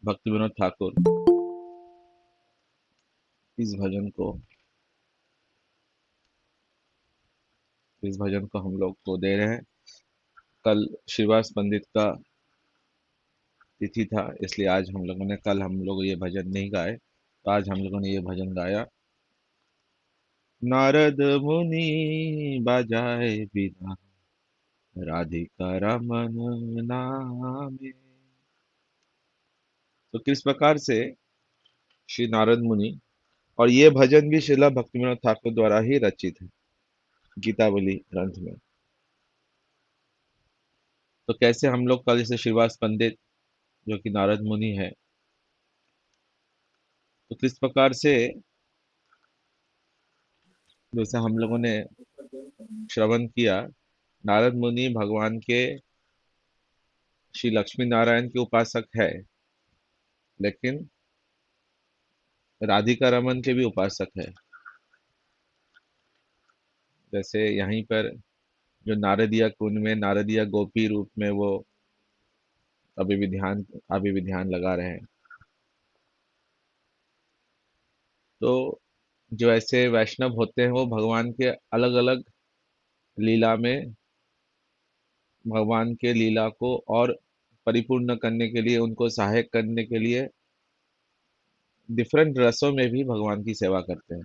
भक्ति विनोद ठाकुर इस भजन को हम लोग को दे रहे हैं। कल श्रीवास पंडित का तिथि था, इसलिए आज हम लोगों ने कल हम लोग ये भजन नहीं गाए, तो आज हम लोगों ने ये भजन गाया। नारद मुनि बजाए बिना, राधिका रमन नामे। तो किस प्रकार से श्री नारद मुनि, और ये भजन भी श्रीला भक्तिविनोद ठाकुर द्वारा ही रचित है गीतावली ग्रंथ में। तो कैसे हम लोग कल जैसे श्रीवास पंडित जो कि नारद मुनि है, तो किस प्रकार से जैसे हम लोगों ने श्रवण किया, नारद मुनि भगवान के श्री लक्ष्मी नारायण के उपासक है, लेकिन राधिका रमन के भी उपासक है। जैसे यहीं पर जो नारदिया कुंड में नारदिया गोपी रूप में वो अभी भी ध्यान लगा रहे हैं। तो जो ऐसे वैष्णव होते हैं वो भगवान के अलग अलग लीला में भगवान के लीला को और परिपूर्ण करने के लिए, उनको सहायक करने के लिए डिफरेंट रसों में भी भगवान की सेवा करते हैं।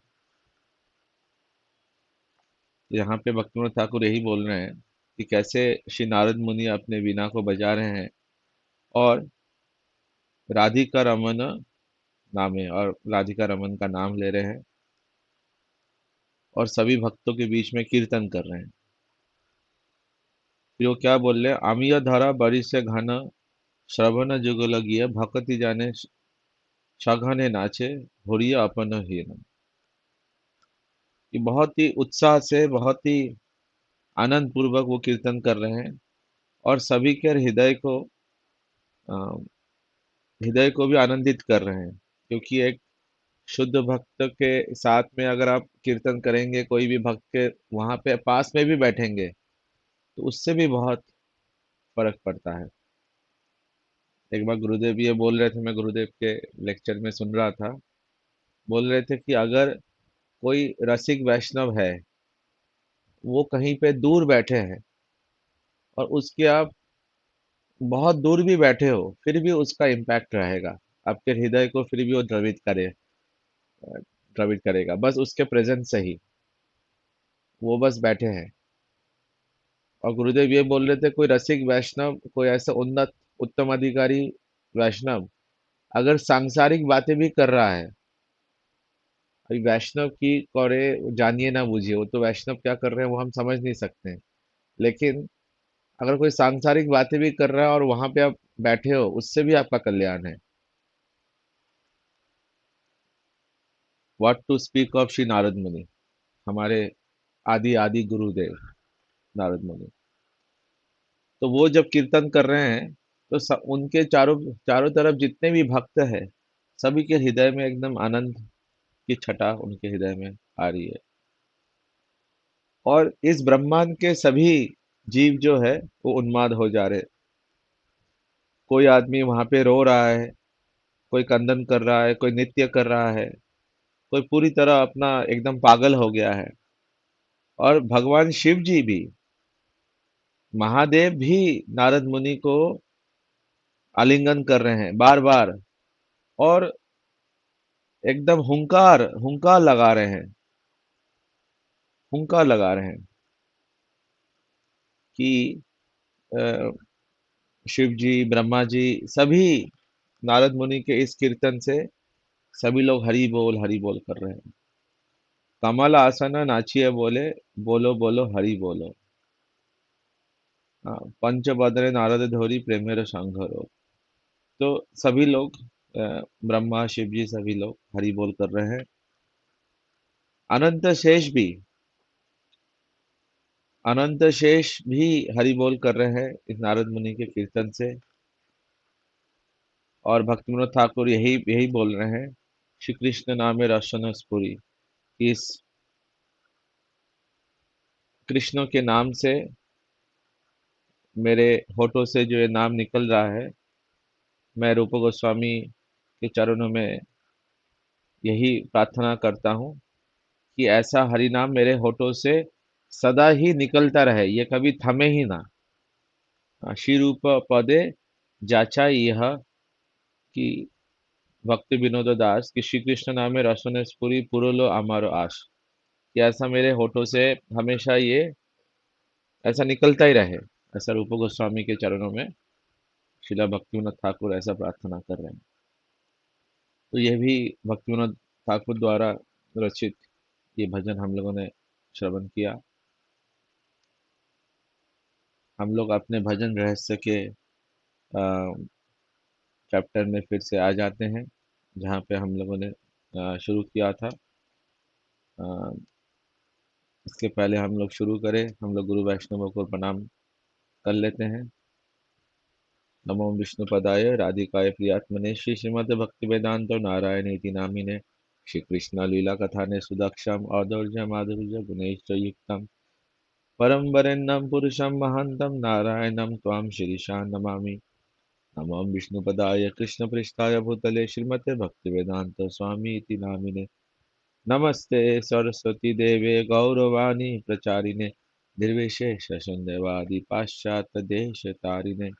तो यहाँ पे भक्तिविनोद ठाकुर यही बोल रहे हैं कि कैसे श्री नारद मुनि अपने वीणा को बजा रहे हैं और राधिका रमन नामे, और राधिका रमन का नाम ले रहे हैं और सभी भक्तों के बीच में कीर्तन कर रहे हैं। तो वो क्या बोल रहे हैं, आमिया धारा बड़ी से घन, श्रवण जुगल गिय भक्ति जाने सघने नाचे, होरिया अपन हीन। कि बहुत ही उत्साह से, बहुत ही आनंद पूर्वक वो कीर्तन कर रहे हैं और सभी के अ, हृदय को भी आनंदित कर रहे हैं। क्योंकि एक शुद्ध भक्त के साथ में अगर आप कीर्तन करेंगे, कोई भी भक्त के वहां पे पास में भी बैठेंगे, तो उससे भी बहुत फर्क पड़ता है। एक बार गुरुदेव ये बोल रहे थे, मैं गुरुदेव के लेक्चर में सुन रहा था, बोल रहे थे कि अगर कोई रसिक वैष्णव है, वो कहीं पे दूर बैठे हैं और उसके आप बहुत दूर भी बैठे हो, फिर भी उसका इम्पैक्ट रहेगा आपके हृदय को, फिर भी वो द्रवित करेगा बस उसके प्रेजेंस से ही। वो बस बैठे हैं। और गुरुदेव ये बोल रहे थे, कोई रसिक वैष्णव, कोई ऐसा उन्नत उत्तम अधिकारी वैष्णव अगर सांसारिक बातें भी कर रहा है, अभी वैष्णव की करे जानिए ना बूझिए, वो तो वैष्णव क्या कर रहे हैं वो हम समझ नहीं सकते हैं। लेकिन अगर कोई सांसारिक बातें भी कर रहा है और वहां पे आप बैठे हो, उससे भी आपका कल्याण है। What to speak of Shri Narad Muni, हमारे आदि आदि गुरुदेव नारद मुनि। तो वो जब कीर्तन कर रहे हैं, तो उनके चारों चारों तरफ जितने भी भक्त है, सभी के हृदय में एकदम आनंद की छटा उनके हृदय में आ रही है। और इस ब्रह्मांड के सभी जीव जो है वो उन्माद हो जा रहे। कोई आदमी वहां पे रो रहा है, कोई कंदन कर रहा है, कोई नृत्य कर रहा है, कोई पूरी तरह अपना एकदम पागल हो गया है। और भगवान शिव जी भी, महादेव भी नारद मुनि को आलिंगन कर रहे हैं बार बार, और एकदम हुंकार लगा रहे हैं, हुंकार लगा रहे हैं कि अ, शिव जी, ब्रह्मा जी, सभी नारद मुनि के इस कीर्तन से सभी लोग हरि बोल कर रहे हैं। कमल आसन नाचिए बोले, बोलो बोलो हरि बोलो। हाँ, पंच बदरे नारद धोरी प्रेमेर संघरो। तो सभी लोग ब्रह्मा शिव जी सभी लोग हरि बोल कर रहे हैं। अनंत शेष भी अनंत शेष भी हरि बोल कर रहे हैं इस नारद मुनि के कीर्तन से। और भक्ति विनोद ठाकुर यही यही बोल रहे हैं, श्री कृष्ण नामे रसन स्फुरी। इस कृष्ण के नाम से, मेरे होठों से जो ये नाम निकल रहा है, मैं रूप गोस्वामी के चरणों में यही प्रार्थना करता हूँ कि ऐसा हरि नाम मेरे होठों से सदा ही निकलता रहे, ये कभी थमे ही ना। श्री रूप पदे जाचा यह कि भक्ति विनोद दास कि श्री कृष्ण नामे रसने स्फुरी पुरलो अमारो आश, कि ऐसा मेरे होठों से हमेशा ये ऐसा निकलता ही रहे। ऐसा रूप गोस्वामी के चरणों में शिला भक्तिविनोद ठाकुर ऐसा प्रार्थना कर रहे हैं। तो यह भी भक्तिविनोद ठाकुर द्वारा रचित ये भजन हम लोगों ने श्रवण किया। हम लोग अपने भजन रहस्य के चैप्टर में फिर से आ जाते हैं, जहाँ पे हम लोगों ने शुरू किया था। अ, इसके पहले हम लोग शुरू करें, हम लोग गुरु वैष्णवों को प्रणाम कर लेते हैं। नमो विष्णुपदाय राधिकाय प्रियात्मने श्री श्रीमद् भक्तिवेदांत नारायण इति नामिने श्री कृष्ण लीला कथाने सुदक्षम औदौर्य माधुर्य गुणैश्च युक्तम परम वरेण्यं पुरुषं महान्तं नारायणं त्वां शीर्षा नमामि। नमो विष्णुपदाय कृष्णपृष्ठाय भूतले श्रीमते भक्तिवेदांत स्वामी इति नामिने नमस्ते सरस्वती देवे गौरवाणी प्रचारिणे निर्विशेष शून्यवादी पाश्चात्य देश तारिणे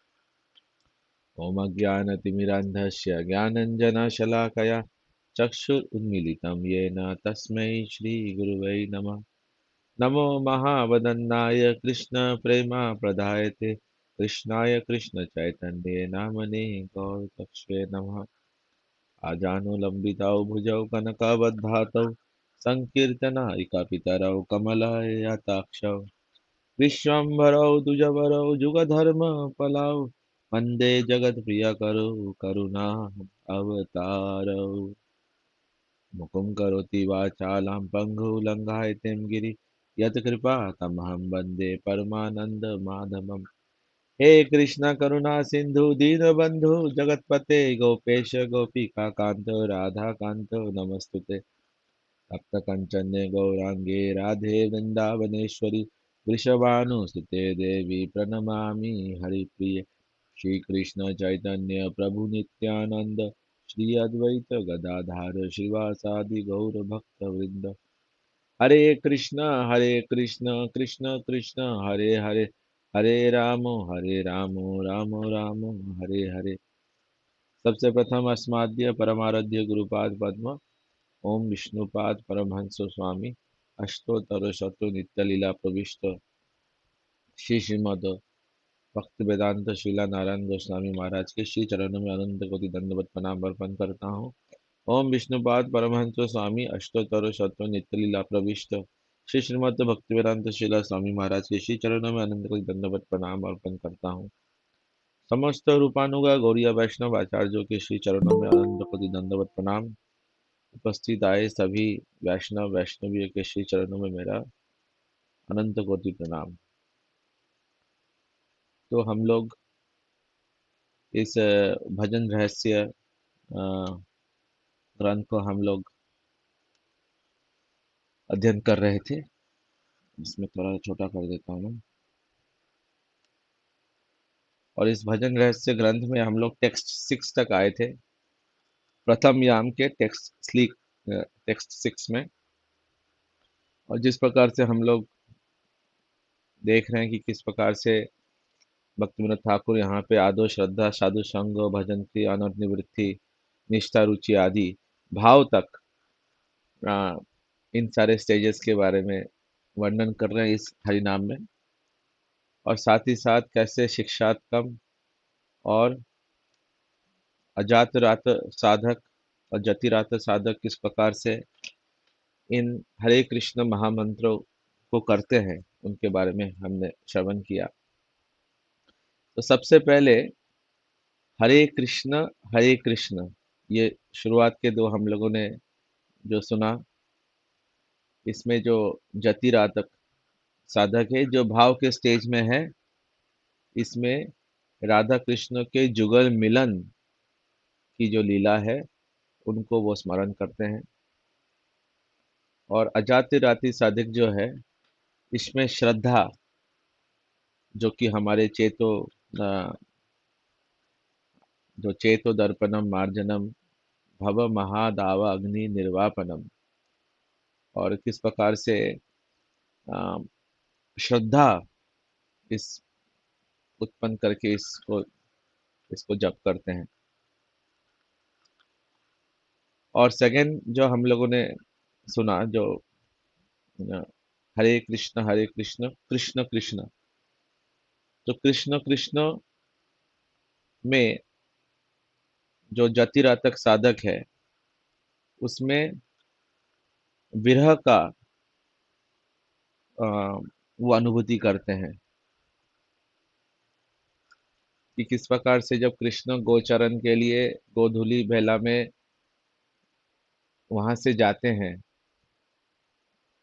ओम अज्ञानतिमिरान्धस्य ज्ञानञ्जनशलाकया चक्षुरुन्मीलितं येन तस्मै श्रीगुरुवै नमः। नमो महावदन्नाय कृष्णप्रेमप्रदायते कृष्णाय कृष्णचैतन्ये नामने गौरतक्ष्वे नमः। आजानुलम्बितौ भुजौ कनकवद्धातौ सङ्कीर्तनायिकापितरौ कमलायताक्षौ विश्वम्भरौ द्विजवरौ जुगधर्मफलौ वन्दे जगत्प्रियकरौ करुणा अवतारौ। मुकुं करोति वाचालं पङ्गुं लङ्घयितं गिरि यत्कृपा तमहं वन्दे परमानन्दमाधवम्। हे कृष्ण करुणा सिंधु दीनबंधु जगतपते गोपेश गोपिका कांत राधा कांत नमस्तुते। तप्त कंचन गौरांगे राधे वृंदावनेश्वरी वृषभानुसुते देवी प्रणमामि हरिप्रिय। श्री कृष्ण चैतन्य प्रभु नित्यानंद श्री अद्वैत गदाधार श्रीवासादि गौर भक्त वृंद। हरे कृष्ण कृष्ण कृष्ण हरे हरे हरे राम राम राम हरे हरे। सबसे प्रथम अस्माद्य परमाराध्य गुरुपाद पद्म ओम विष्णुपाद परमहंस स्वामी अष्टोत्तर शत्रु नित्य लीला प्रविष्ट श्री श्रीमद भक्ति वेदांत शिला नारायण गोस्वामी महाराज के श्री चरणों में अनंत कोटि दंडवत प्रणाम अर्पण करता हूँ। ओम विष्णुपाद परमहंस स्वामी अष्टोत्तर शत्रु नित्य लीला प्रविष्ट श्री श्रीमद भक्तिवेदांत शिला स्वामी महाराज के श्री चरणों में अनंत कोटि दंडवत प्रणाम अर्पण करता हूँ। समस्त रूपानुगा गौरिया वैष्णव आचार्यों के श्री चरणों में अनंत कोटि दंडवत प्रणाम। उपस्थित आए सभी वैष्णव वैष्णवियों के श्री चरणों में मेरा अनंत कोटि प्रणाम। तो हम लोग इस भजन रहस्य ग्रंथ को हम लोग अध्ययन कर रहे थे। इसमें थोड़ा छोटा कर देता हूँ मैं। और इस भजन रहस्य ग्रंथ में हम लोग टेक्स्ट 6 तक आए थे, प्रथम याम के टेक्स्ट 6 में। और जिस प्रकार से हम लोग देख रहे हैं कि किस प्रकार से भक्तिविनोद ठाकुर यहाँ पे आदो श्रद्धा साधु संग भजन की अनंत निवृत्ति निष्ठा रुचि आदि भाव तक इन सारे स्टेजेस के बारे में वर्णन कर रहे हैं इस हरिनाम में। और साथ ही साथ कैसे शिक्षात्मक और अजात रात साधक और जतिरात साधक किस प्रकार से इन हरे कृष्ण महामंत्रों को करते हैं, उनके बारे में हमने श्रवण किया। तो सबसे पहले हरे कृष्ण ये शुरुआत के दो हम लोगों ने जो सुना, इसमें जो जतिरातक साधक है जो भाव के स्टेज में है, इसमें राधा कृष्ण के जुगल मिलन की जो लीला है उनको वो स्मरण करते हैं। और अजाति राति साधक जो है, इसमें श्रद्धा जो कि हमारे चेतो जो चेतो दर्पणम मार्जनम भव महादाव अग्नि निर्वापनम, और किस प्रकार से अ, श्रद्धा इस उत्पन्न करके इसको इसको जप करते हैं। और सेकंड जो हम लोगों ने सुना, जो अ, हरे कृष्ण कृष्ण कृष्ण, तो कृष्ण कृष्ण में जो जतिरातक साधक है, उसमें विरह का अ, वो अनुभूति करते हैं कि किस प्रकार से जब कृष्ण गोचरण के लिए गोधूली बेला में वहां से जाते हैं,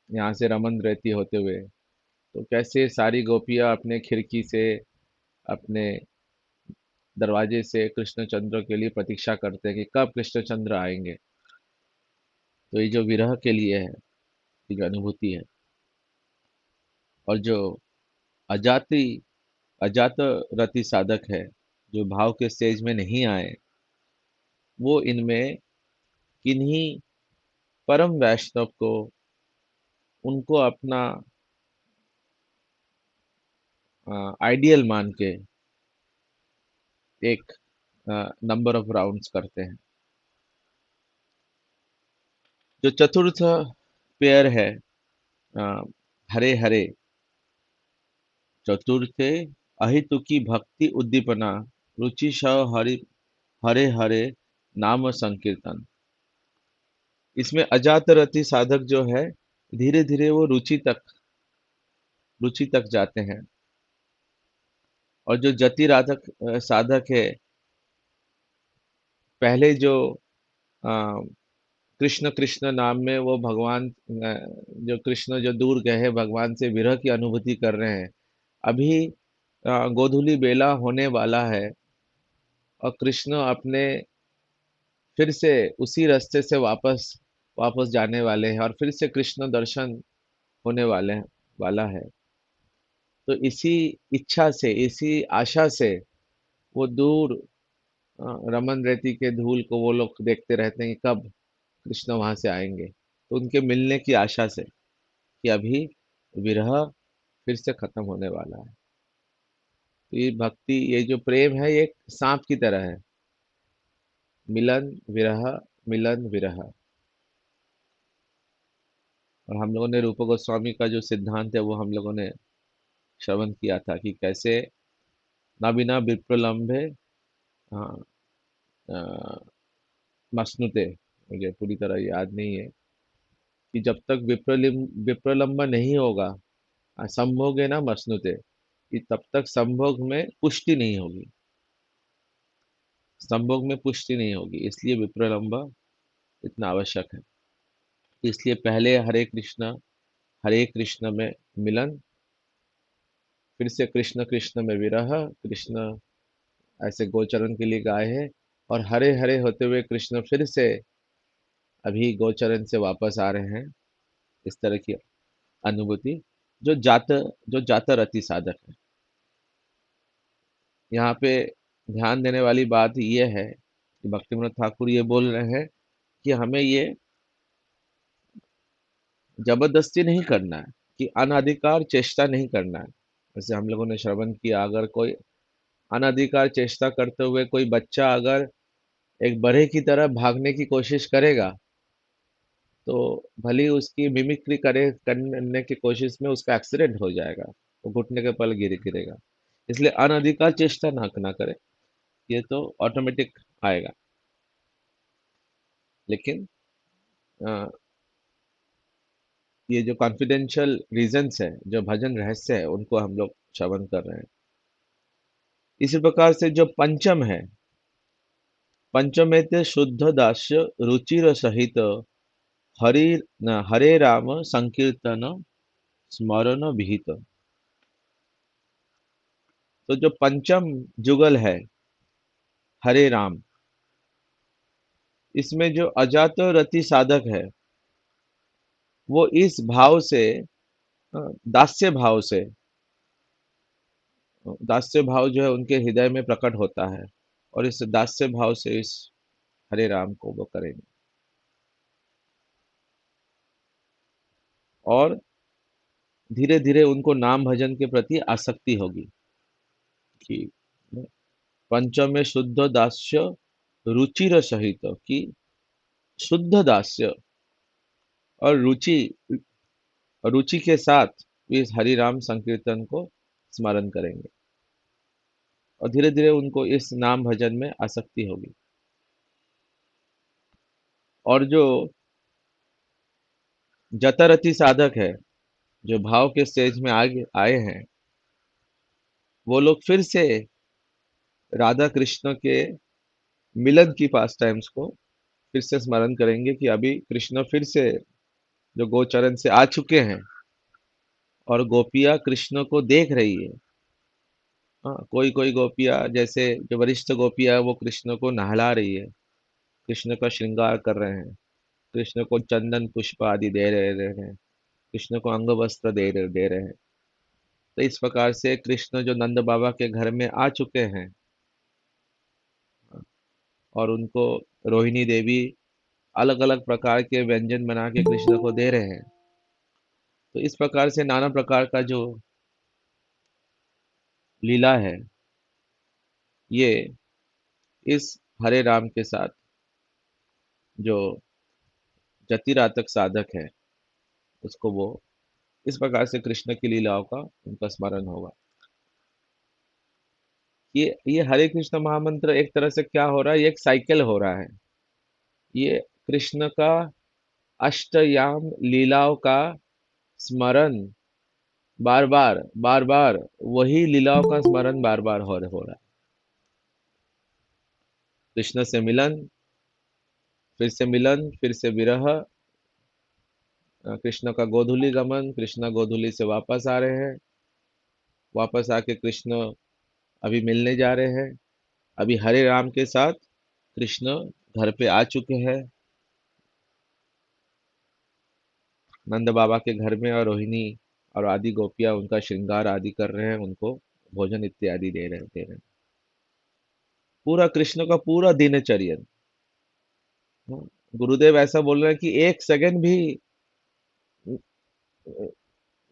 यहाँ से रमन रहती होते हुए, तो कैसे सारी गोपियां अपने खिड़की से, अपने दरवाजे से कृष्णचंद्र के लिए प्रतीक्षा करते हैं कि कब कृष्णचंद्र आएंगे। तो ये जो विरह के लिए है, ये जो अनुभूति है, और जो अजाति अजात रति साधक है, जो भाव के स्टेज में नहीं आए, वो इनमें किन्हीं परम वैष्णव को, उनको अपना आइडियल मान के एक नंबर ऑफ राउंड्स करते हैं। जो चतुर्थ पेयर है, अ, हरे हरे, चतुर्थे अहितुकी भक्ति उद्दीपना, रुचि सह हरि हरे हरे नाम संकीर्तन। इसमें अजात रति साधक जो है, धीरे धीरे वो रुचि तक जाते हैं। और जो जति राधक साधक है, पहले जो अ, कृष्ण कृष्ण नाम में वो भगवान, जो कृष्ण जो दूर गए हैं, भगवान से विरह की अनुभूति कर रहे हैं। अभी गोधूली बेला होने वाला है, और कृष्ण अपने फिर से उसी रास्ते से वापस वापस जाने वाले हैं, और फिर से कृष्ण दर्शन होने वाला है। तो इसी इच्छा से, इसी आशा से वो दूर रमन रेती के धूल को वो लोग देखते रहते हैं कि कब कृष्ण वहां से आएंगे, तो उनके मिलने की आशा से कि अभी विरह फिर से खत्म होने वाला है। तो ये भक्ति, ये जो प्रेम है, ये एक सांप की तरह है, मिलन विरह, मिलन विरह। और हम लोगों ने रूप गोस्वामी का जो सिद्धांत है, वो हम लोगों ने श्रवण किया था कि कैसे न बिना विप्रलंबे, हाँ, मसनुते, मुझे पूरी तरह याद नहीं है, कि जब तक विप्रलंब नहीं होगा, संभोग है ना मसनुते, कि तब तक संभोग में पुष्टि नहीं होगी, संभोग में पुष्टि नहीं होगी, इसलिए विप्रलंब इतना आवश्यक है। इसलिए पहले हरे कृष्ण में मिलन, फिर से कृष्ण कृष्ण में विरह, कृष्ण ऐसे गोचरण के लिए गाए हैं, और हरे हरे होते हुए कृष्ण फिर से अभी गोचरण से वापस आ रहे हैं। इस तरह की अनुभूति जो जाता रति साधक है। यहाँ पे ध्यान देने वाली बात ये है कि भक्तिविनोद ठाकुर ये बोल रहे हैं कि हमें ये जबरदस्ती नहीं करना है, कि अनाधिकार चेष्टा नहीं करना है। जैसे हम लोगों ने श्रवण किया, अगर कोई अनाधिकार चेष्टा करते हुए कोई बच्चा अगर एक बड़े की तरह भागने की कोशिश करेगा, तो भली उसकी मिमिक्री करने की कोशिश में उसका एक्सीडेंट हो जाएगा, वो घुटने के बल गिरेगा। इसलिए अनधिकार चेष्टा ना करे, ये तो ऑटोमेटिक आएगा। लेकिन अ, ये जो कॉन्फिडेंशियल रीजंस है, जो भजन रहस्य है, उनको हम लोग श्रवण कर रहे हैं। इसी प्रकार से जो पंचम है, पंचम है ते शुद्ध दास्य रुचिर सहित हरि हरे राम संकीर्तन स्मरण विहित। तो जो पंचम जुगल है, हरे राम, इसमें जो अजात रति साधक है, वो इस भाव से, दास्य भाव से, दास्य भाव जो है उनके हृदय में प्रकट होता है। और इस दास्य भाव से इस हरे राम को वो करेंगे। और धीरे धीरे उनको नाम भजन के प्रति आसक्ति होगी कि पंचम में शुद्ध दास्य रुचिर सहित, कि शुद्ध दास्य और रुचि के साथ इस हरि राम संकीर्तन को स्मरण करेंगे, और धीरे धीरे उनको इस नाम भजन में आसक्ति होगी। और जो जतरति साधक है, जो भाव के स्टेज में आगे आए हैं, वो लोग फिर से राधा कृष्ण के मिलन की पास टाइम्स को फिर से स्मरण करेंगे कि अभी कृष्ण फिर से जो गोचरण से आ चुके हैं, और गोपियां कृष्ण को देख रही है। हाँ, कोई कोई गोपियां, जैसे जो वरिष्ठ गोपियां, वो कृष्ण को नहला रही है, कृष्ण का श्रृंगार कर रहे हैं, कृष्ण को चंदन पुष्प आदि दे रहे हैं, कृष्ण को अंग वस्त्र दे रहे हैं। तो इस प्रकार से कृष्ण जो नंद बाबा के घर में आ चुके हैं, और उनको रोहिणी देवी अलग अलग प्रकार के व्यंजन बना के कृष्ण को दे रहे हैं। तो इस प्रकार से नाना प्रकार का जो लीला है, ये इस हरे राम के साथ जो जतिरातक साधक है, उसको वो इस प्रकार से कृष्ण की लीलाओं का उनका स्मरण होगा। ये हरे कृष्ण महामंत्र एक तरह से क्या हो रहा है, ये एक साइकिल हो रहा है। ये कृष्ण का अष्टयाम लीलाओं का स्मरण बार बार, वही लीलाओं का स्मरण बार बार हो रहा है। कृष्ण से मिलन, फिर से मिलन, फिर से विरह, कृष्ण का गोधूली गमन, कृष्ण गोधूली से वापस आ रहे हैं, वापस आके कृष्ण अभी मिलने जा रहे हैं। अभी हरे राम के साथ कृष्ण घर पे आ चुके हैं नंद बाबा के घर में, और रोहिणी और आदि गोपियां उनका श्रृंगार आदि कर रहे हैं, उनको भोजन इत्यादि दे रहे हैं। पूरा कृष्ण का पूरा दिनचर्या। हाँ, गुरुदेव ऐसा बोल रहे हैं कि एक सेकंड भी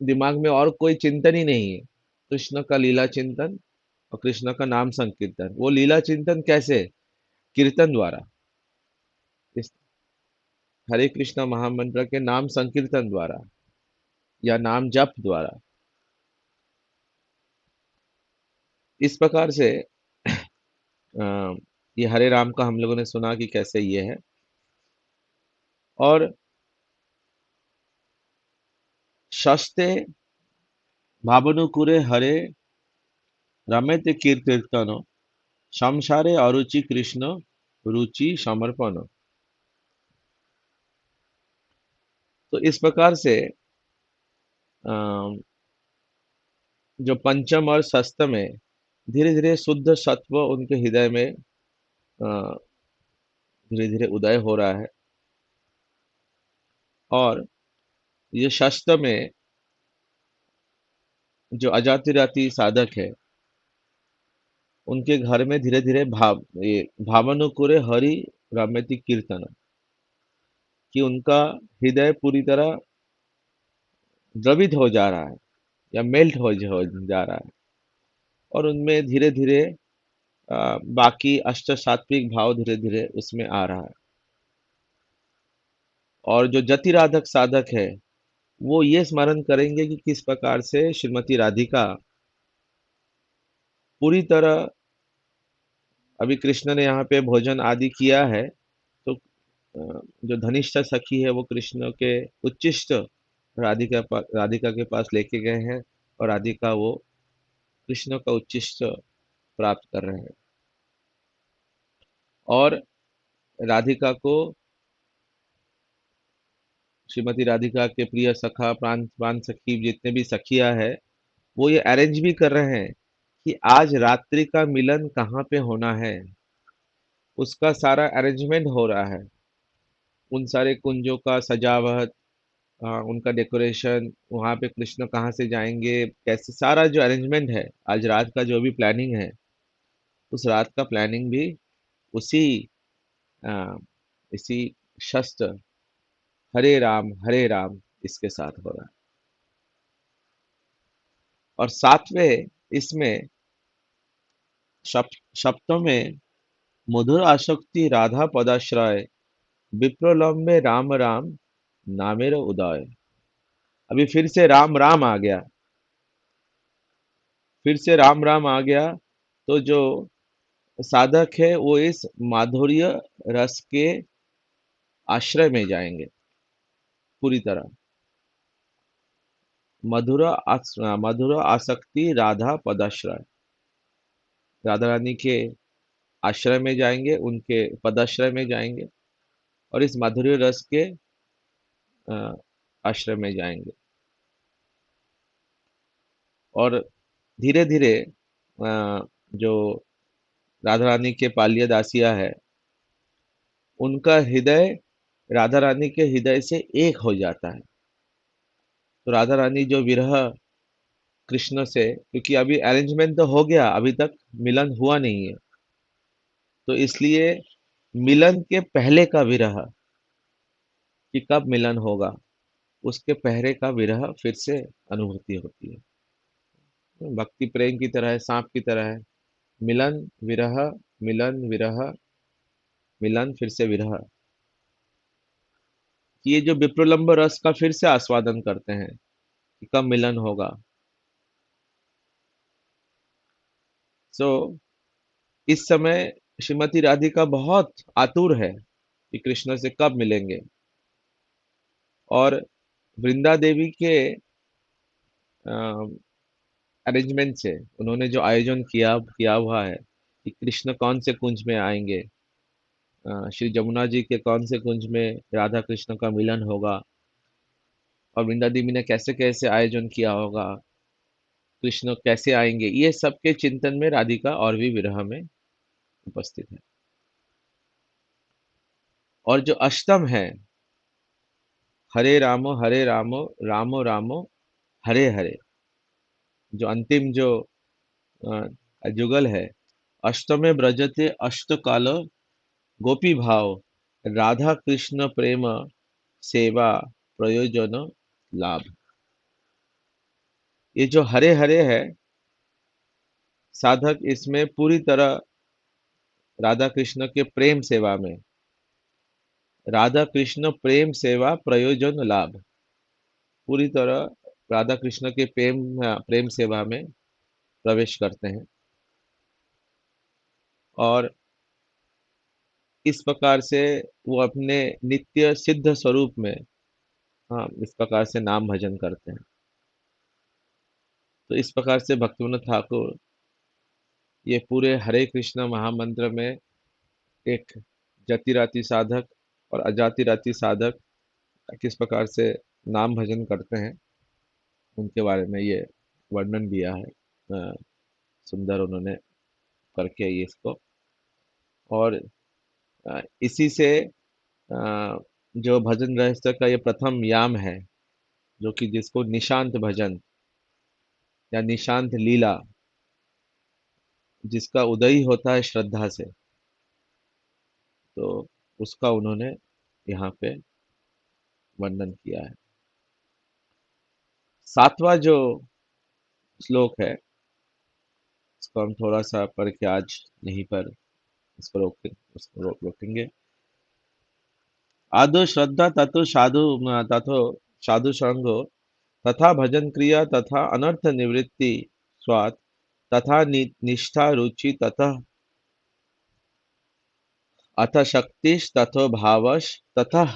दिमाग में और कोई चिंतन ही नहीं है, कृष्ण का लीला चिंतन और कृष्ण का नाम संकीर्तन। वो लीला चिंतन कैसे? कीर्तन द्वारा, इस हरे कृष्ण महामंत्र के नाम संकीर्तन द्वारा या नाम जप द्वारा। इस प्रकार से अ, ये हरे राम का हम लोगों ने सुना कि कैसे ये है। और शस्ते भावनुकुरे हरे रमेते कीर्तन संसारे अरुचि कृष्ण रुचि समर्पण। तो इस प्रकार से अ, जो पंचम और षष्ठ में धीरे धीरे शुद्ध सत्व उनके हृदय में धीरे धीरे उदय हो रहा है। और ये षष्ठ में जो अजातिराती साधक है, उनके घर में धीरे धीरे ये भावनुकुरे हरि रमति कीर्तन, कि उनका हृदय पूरी तरह द्रवित हो जा रहा है या मेल्ट हो जा रहा है। और उनमें धीरे धीरे बाकी अष्ट सात्विक भाव धीरे धीरे उसमें आ रहा है। और जो जतिराधक साधक है, वो ये स्मरण करेंगे कि किस प्रकार से श्रीमती राधिका पूरी तरह, अभी कृष्ण ने यहाँ पे भोजन आदि किया है, तो जो धनिष्ठ सखी है वो कृष्ण के उच्चिष्ट राधिका के पास लेके गए हैं, और राधिका वो कृष्ण का उच्चिष्ट प्राप्त कर रहे हैं। और राधिका को, श्रीमती राधिका के प्रिय सखा प्राण प्राण सखी जितने भी सखियां है, वो ये अरेंज भी कर रहे हैं कि आज रात्रि का मिलन कहाँ पे होना है। उसका सारा अरेंजमेंट हो रहा है, उन सारे कुंजों का सजावट, उनका डेकोरेशन, वहां पे कृष्ण कहाँ से जाएंगे, कैसे, सारा जो अरेंजमेंट है, आज रात का जो भी प्लानिंग है, उस रात का प्लानिंग भी उसी अ, इसी शस्त्र हरे राम इसके साथ हो रहा है। और सातवें इसमें सप्तों में मधुर आसक्ति राधा पदाश्रय विप्रलंबे राम राम नामेर उदय। अभी फिर से राम राम आ गया, फिर से राम राम आ गया। तो जो साधक है वो इस माधुर्य रस के आश्रय में जाएंगे पूरी तरह। मधुर आसक्ति राधा पदाश्रय, राधा रानी के आश्रय में जाएंगे, उनके पदाश्रय में जाएंगे और इस माधुर्य रस के अ, आश्रय में जाएंगे। और धीरे धीरे जो राधा रानी के पालिया दासिया है, उनका हृदय राधा रानी के हृदय से एक हो जाता है। तो राधा रानी जो विरह कृष्ण से, क्योंकि अभी अरेंजमेंट तो हो गया, अभी तक मिलन हुआ नहीं है, तो इसलिए मिलन के पहले का विरह, कि कब मिलन होगा, उसके पहले का विरह फिर से अनुभूति होती है। भक्ति प्रेम की तरह है, सांप की तरह है। मिलन विरह, मिलन विरह, मिलन फिर से विरह। ये जो विप्रलंब रस का फिर से आस्वादन करते हैं कि कब मिलन होगा। सो इस समय श्रीमती राधिका बहुत आतुर है कि कृष्ण से कब मिलेंगे। और वृंदा देवी के अरेंजमेंट से, उन्होंने जो आयोजन किया किया हुआ है कि कृष्ण कौन से कुंज में आएंगे, श्री जमुना जी के कौन से कुंज में राधा कृष्ण का मिलन होगा, और वृंदा देवी ने कैसे कैसे आयोजन किया होगा, कृष्ण कैसे आएंगे, ये सब के चिंतन में राधिका और भी विरह में उपस्थित है। और जो अष्टम है, हरे रामो रामो रामो हरे हरे, जो अंतिम जो जुगल है, अष्टमे ब्रजते अष्टकाल गोपी भाव राधा कृष्ण प्रेम सेवा प्रयोजन लाभ। ये जो हरे हरे है, साधक इसमें पूरी तरह राधा कृष्ण के प्रेम सेवा में, राधा कृष्ण प्रेम सेवा प्रयोजन लाभ, पूरी तरह राधा कृष्ण के प्रेम सेवा में प्रवेश करते हैं। और इस प्रकार से वो अपने नित्य सिद्ध स्वरूप में, हाँ, इस प्रकार से नाम भजन करते हैं। तो इस प्रकार से भक्तिविनोद ठाकुर ये पूरे हरे कृष्ण महामंत्र में एक जतिराती साधक और अजातिराती साधक किस प्रकार से नाम भजन करते हैं, उनके बारे में ये वर्णन दिया है। सुंदर उन्होंने करके ये इसको। और इसी से जो भजन रहस्य का ये प्रथम याम है, जो कि जिसको निशांत भजन या निशांत लीला, जिसका उदय ही होता है श्रद्धा से, तो उसका उन्होंने यहाँ पे वर्णन किया है। सातवां जो श्लोक है, इसको हम थोड़ा सा पढ़ के आज यहीं पर इसको रोकेंगे। आदो श्रद्धा ततो साधु तथो साधु संगो तथा भजन क्रिया तथा अनर्थ निवृत्ति स्वात् तथा निष्ठा रुचि ततः अथ शक्तिश तथो भावश ततः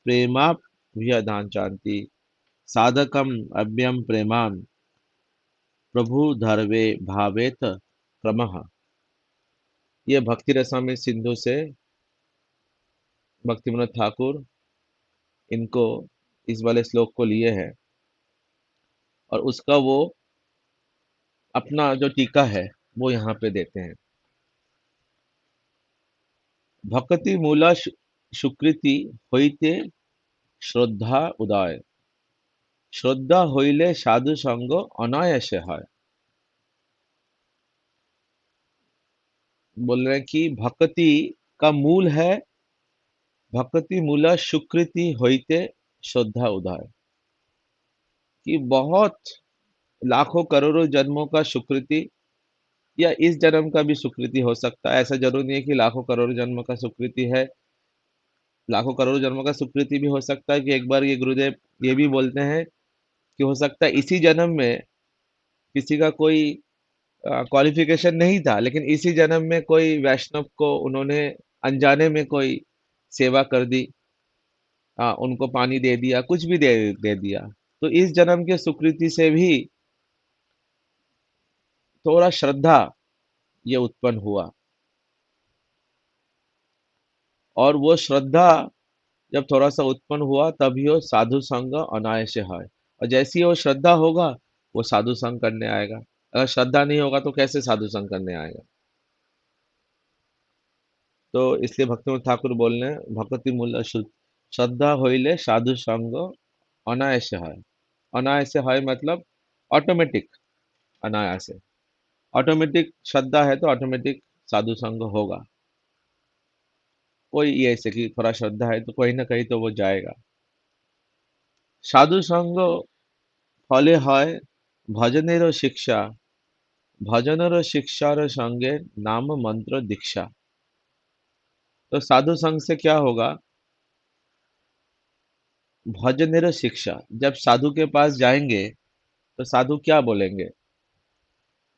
प्रेमाभ्यदाचान्ति साधकम अभ्यम प्रेमान प्रभु धर्वे भावेत क्रमः। ये भक्ति रसामृत सिंधु से भक्तिविनोद ठाकुर इनको इस वाले श्लोक को लिए हैं, और उसका वो अपना जो टीका है वो यहाँ पे देते हैं। भक्ति मूला सुकृति হইতে শ্রদ্ধা উদয়, শ্রদ্ধা হইলে সাধু সঙ্গ অনায়াসে হয়। बोल रहे हैं कि भक्ति का मूल है, भक्ति मूला सुकृति होइते श्रद्धा उदार। कि बहुत लाखों करोड़ों जन्मों का सुकृति या इस जन्म का भी सुकृति हो सकता है। ऐसा जरूर नहीं है कि लाखों करोड़ों जन्म का सुकृति है। लाखों करोड़ों जन्मों का सुकृति भी हो सकता है कि एक बार ये गुरुदेव ये भी बोलते हैं कि हो सकता है इसी जन्म में किसी का कोई क्वालिफिकेशन नहीं था, लेकिन इसी जन्म में कोई वैष्णव को उन्होंने अनजाने में कोई सेवा कर दी, उनको पानी दे दिया, कुछ भी दे दिया। तो इस जन्म के सुकृति से भी थोड़ा श्रद्धा ये उत्पन्न हुआ, और वो श्रद्धा जब थोड़ा सा उत्पन्न हुआ तभी वो साधु संग अनायास है। और जैसी ही वो श्रद्धा होगा वो साधु संग करने आएगा। अगर श्रद्धा नहीं होगा तो कैसे साधु संग करने आएगा? तो इसलिए भक्तिनाथ ठाकुर बोल रहे हैं भक्ति मूल श्रद्धा होइले साधु संग अनायास है। अनायास है मतलब ऑटोमेटिक, अनायास है। ऑटोमेटिक श्रद्धा है तो ऑटोमेटिक साधु संग होगा। कोई ये ऐसे कि थोड़ा श्रद्धा है तो कहीं ना कहीं तो वो जाएगा। साधु संग फले হয় ভজনেরও শিক্ষা, ভজনেরও শিক্ষার সঙ্গে नाम मंत्र दीक्षा। तो साधु संग से क्या होगा? भजनेरो शिक्षा, जब साधु के पास जाएंगे तो साधु क्या बोलेंगे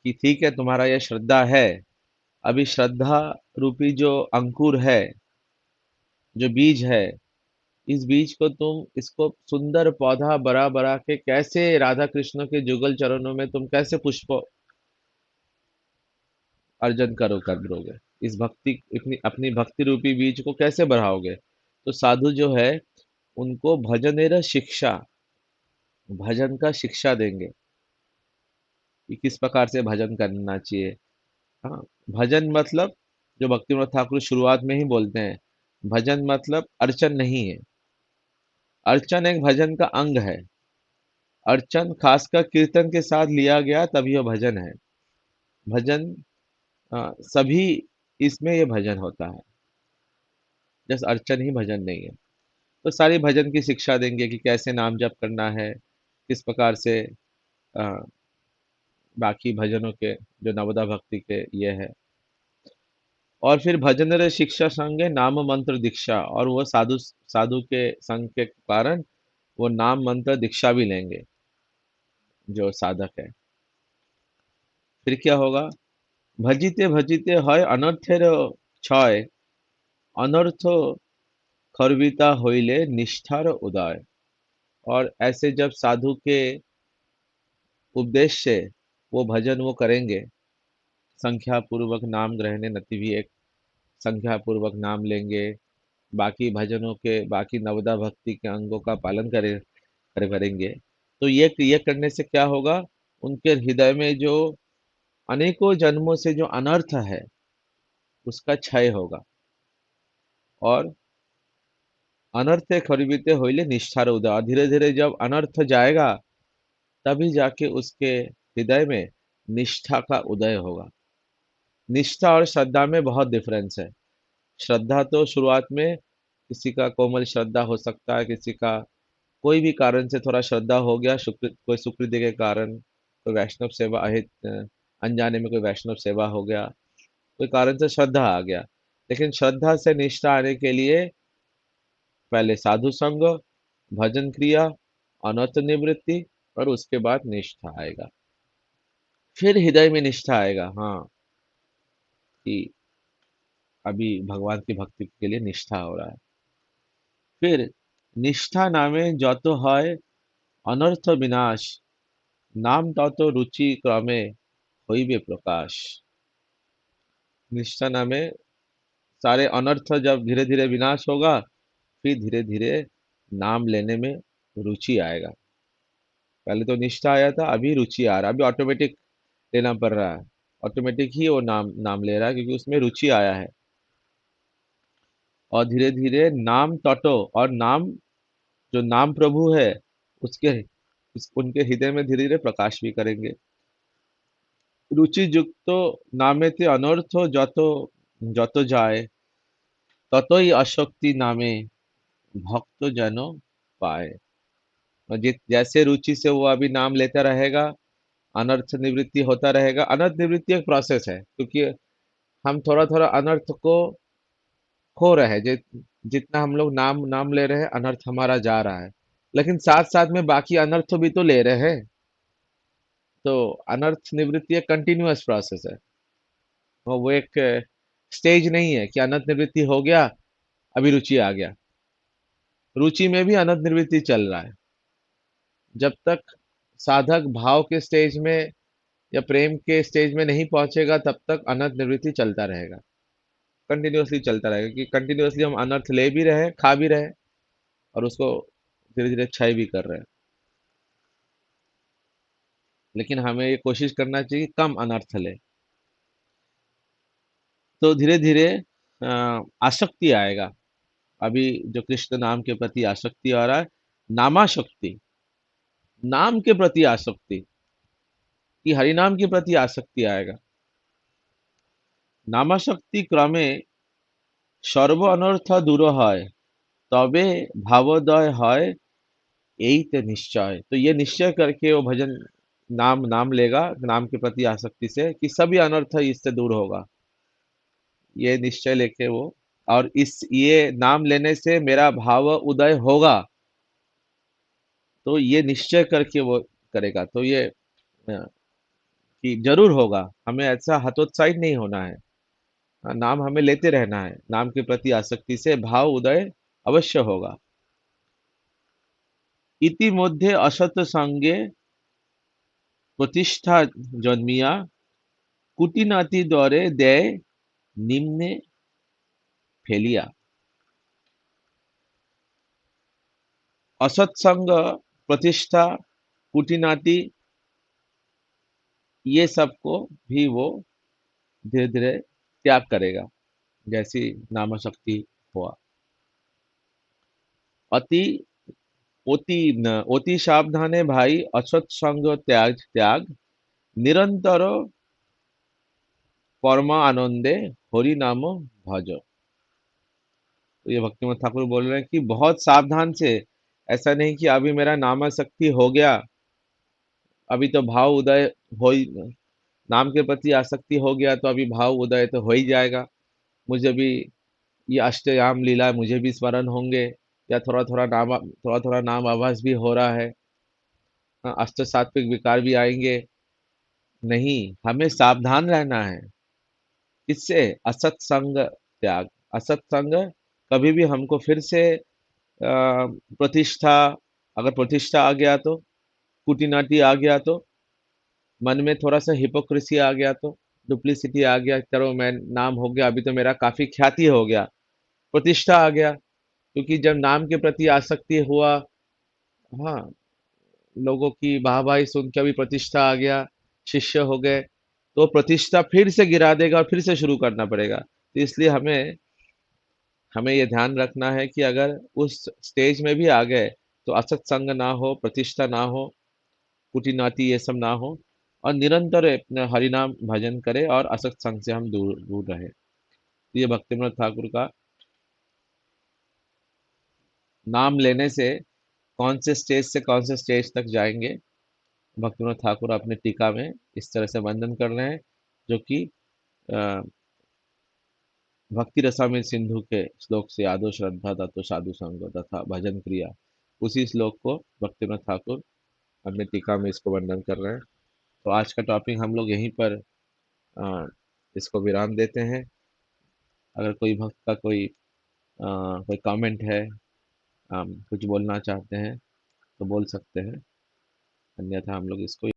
कि ठीक है तुम्हारा यह श्रद्धा है, अभी श्रद्धा रूपी जो अंकुर है, जो बीज है, इस बीज को तुम इसको सुंदर पौधा बड़ा बड़ा के कैसे राधा कृष्ण के जुगल चरणों में तुम कैसे पुष्प अर्जन करोगे, इस भक्ति इतनी अपनी भक्ति रूपी बीज को कैसे बढ़ाओगे? तो साधु जो है उनको भजनेर शिक्षा, भजन का शिक्षा देंगे कि किस प्रकार से भजन करना चाहिए। हाँ, भजन मतलब जो भक्तिनाथ ठाकुर शुरुआत में ही बोलते हैं, भजन मतलब अर्चन नहीं है। अर्चन एक भजन का अंग है। अर्चन खासकर कीर्तन के साथ लिया गया तभी वह भजन है। भजन सभी इसमें ये भजन होता है, जैसे अर्चन ही भजन नहीं है। तो सारी भजन की शिक्षा देंगे कि कैसे नाम जप करना है, किस प्रकार से अ, बाकी भजनों के जो नवदा भक्ति के ये है। और फिर भजन रे शिक्षा संगे नाम मंत्र दीक्षा, और वो साधु साधु के संग के कारण वो नाम मंत्र दीक्षा भी लेंगे जो साधक है। फिर क्या होगा? भजिते भजिते হয় अनर्थेर क्षय, अनर्थ खरबिता होइले निष्ठार उदय। और ऐसे जब साधु के उपदेश से वो भजन वो करेंगे, संख्या पूर्वक नाम ग्रहणे नति भी एक संख्या पूर्वक नाम लेंगे, बाकी भजनों के बाकी नवदा भक्ति के अंगों का पालन करेंगे। तो ये करने से क्या होगा? उनके हृदय में जो अनेकों जन्मों से जो अनर्थ है उसका क्षय होगा। और अनर्थ खरिबिते होइले निष्ठार उदय, धीरे धीरे जब अनर्थ जाएगा तभी जाके उसके हृदय में निष्ठा का उदय होगा। निष्ठा और श्रद्धा में बहुत डिफरेंस है। श्रद्धा तो शुरुआत में किसी का कोमल श्रद्धा हो सकता है, किसी का कोई भी कारण से थोड़ा श्रद्धा हो गया, कोई सुकृति के कारण, कोई वैष्णव सेवा अहित अनजाने में कोई वैष्णव सेवा हो गया, कोई कारण से श्रद्धा आ गया। लेकिन श्रद्धा से निष्ठा आने के लिए पहले साधु संग, भजन क्रिया, अनर्थ निवृत्ति, और उसके बाद निष्ठा आएगा। फिर हृदय में निष्ठा आएगा। हाँ, कि अभी भगवान की भक्ति के लिए निष्ठा हो रहा है। फिर निष्ठा नामे যত হয় অনর্থ বিনাশ, नाम তত रुचि क्रमे হইবে प्रकाश। निष्ठा नामे सारे अनर्थ जब धीरे धीरे विनाश होगा, फिर धीरे धीरे नाम लेने में रुचि आएगा। पहले तो निष्ठा आया था, अभी रुचि आ रहा है, अभी ऑटोमेटिक लेना पड़ रहा है। ऑटोमेटिक ही वो नाम नाम ले रहा है क्योंकि उसमें रुचि आया है। और धीरे धीरे नाम तटो, और नाम जो नाम प्रभु है उसके उनके हृदय में धीरे धीरे प्रकाश भी करेंगे। রুচিযুক্ত নামেতে অনর্থ যত যত যায় ততই আসক্ति नामे भक्त जन पाए। और जैसे रुचि से वो अभी नाम लेता रहेगा, अनर्थ निवृत्ति होता रहेगा। अनर्थ निवृत्ति एक प्रोसेस है, क्योंकि हम थोड़ा थोड़ा अनर्थ को खो रहे हैं। जितना हम लोग नाम नाम ले रहे हैं, अनर्थ हमारा जा रहा है, लेकिन साथ साथ में बाकी अनर्थ भी तो ले रहे हैं। तो अनर्थ निवृत्ति एक कंटिन्यूअस प्रोसेस है, और वो एक स्टेज नहीं है कि अनर्थ निवृत्ति हो गया, अभी रुचि आ गया। रुचि में भी अनंत निवृत्ति चल रहा है। जब तक साधक भाव के स्टेज में या प्रेम के स्टेज में नहीं पहुंचेगा, तब तक अनंत निवृत्ति चलता रहेगा, कंटिन्यूअसली चलता रहेगा। कि कंटिन्यूअसली हम अनर्थ ले भी रहे हैं, खा भी रहे हैं, और उसको धीरे धीरे क्षय भी कर रहे हैं। लेकिन हमें ये कोशिश करना चाहिए कि कम अनर्थ ले, तो धीरे धीरे आसक्ति आएगा। अभी जो कृष्ण नाम के प्रति आसक्ति आ रहा है, नामाशक्ति, नाम के प्रति आसक्ति, कि हरिनाम के प्रति आसक्ति आएगा। नामासक्ति क्रमे सर्व अनर्थ दूर হয়, তবে भावोदय হয় यही तो निश्चय। तो ये निश्चय करके वो भजन नाम नाम लेगा, नाम के प्रति आसक्ति से, कि सभी अनर्थ इससे दूर होगा। ये निश्चय लेके वो, और इस ये नाम लेने से मेरा भाव उदय होगा, तो ये निश्चय करके वो करेगा। तो ये कि जरूर होगा, हमें ऐसा हतोत्साहित नहीं होना है। नाम हमें लेते रहना है, नाम के प्रति आसक्ति से भाव उदय अवश्य होगा। ইতিমধ্যে असत संगे प्रतिष्ठा जन्मिया, कुटिनाति दरे देय निम्ने फेलिया। असत्संग, प्रतिष्ठा, कुटिनाति, ये सबको भी वो धीरे धीरे त्याग करेगा, जैसी नामशक्ति हुआ। अति অতি সাবধানে ভাই অসৎসঙ্গ ত্যাগ निरंतर कर्मा आनंदे हरि नाम भज। तो ये भक्तिमत ठाकुर बोल रहे हैं कि बहुत सावधान से, ऐसा नहीं कि अभी मेरा नामासक्ति हो गया, अभी तो भाव उदय हो ही, नाम के प्रति आसक्ति हो गया तो अभी भाव उदय तो हो ही जाएगा, मुझे भी ये अष्टयाम लीला मुझे भी स्मरण होंगे, या थोड़ा थोड़ा नाम आभास भी हो रहा है, अष्ट सात्विक विकार भी आएंगे। नहीं, हमें सावधान रहना है। इससे असत्संग त्याग, असत्संग कभी भी हमको फिर से प्रतिष्ठा, अगर प्रतिष्ठा आ गया तो, कुटिनाटी आ गया तो, मन में थोड़ा सा हिपोक्रेसी आ गया तो, डुप्लीसिटी आ गया, चलो मैं नाम हो गया, अभी तो मेरा काफी ख्याति हो गया, प्रतिष्ठा आ गया, क्योंकि जब नाम के प्रति आसक्ति हुआ, हाँ, लोगों की वाहवाही सुन के अभी प्रतिष्ठा आ गया, शिष्य हो गए, तो प्रतिष्ठा फिर से गिरा देगा और फिर से शुरू करना पड़ेगा। तो इसलिए हमें हमें ये ध्यान रखना है कि अगर उस स्टेज में भी आ गए, तो असत संग ना हो, प्रतिष्ठा ना हो, कुटिनाटी ये सब ना हो, और निरंतर अपना हरिनाम भजन करे, और असत संग से हम दूर दूर रहे। तो ये भक्तिविनोद ठाकुर का नाम लेने से कौन से स्टेज से कौन से स्टेज तक जाएंगे, भक्तिविनोद ठाकुर अपने टीका में इस तरह से वर्णन कर रहे हैं, जो कि अ, भक्ति रसामृत सिंधु के श्लोक से आदो श्रद्धा तत्व साधु संग तथा भजन क्रिया, उसी श्लोक को भक्तिनाथ ठाकुर अपने टीका में इसको वर्णन कर रहे हैं। तो आज का टॉपिक हम लोग यहीं पर अ, इसको विराम देते हैं। अगर कोई भक्त का कोई कमेंट है, कुछ बोलना चाहते हैं, तो बोल सकते हैं, अन्यथा हम लोग इसको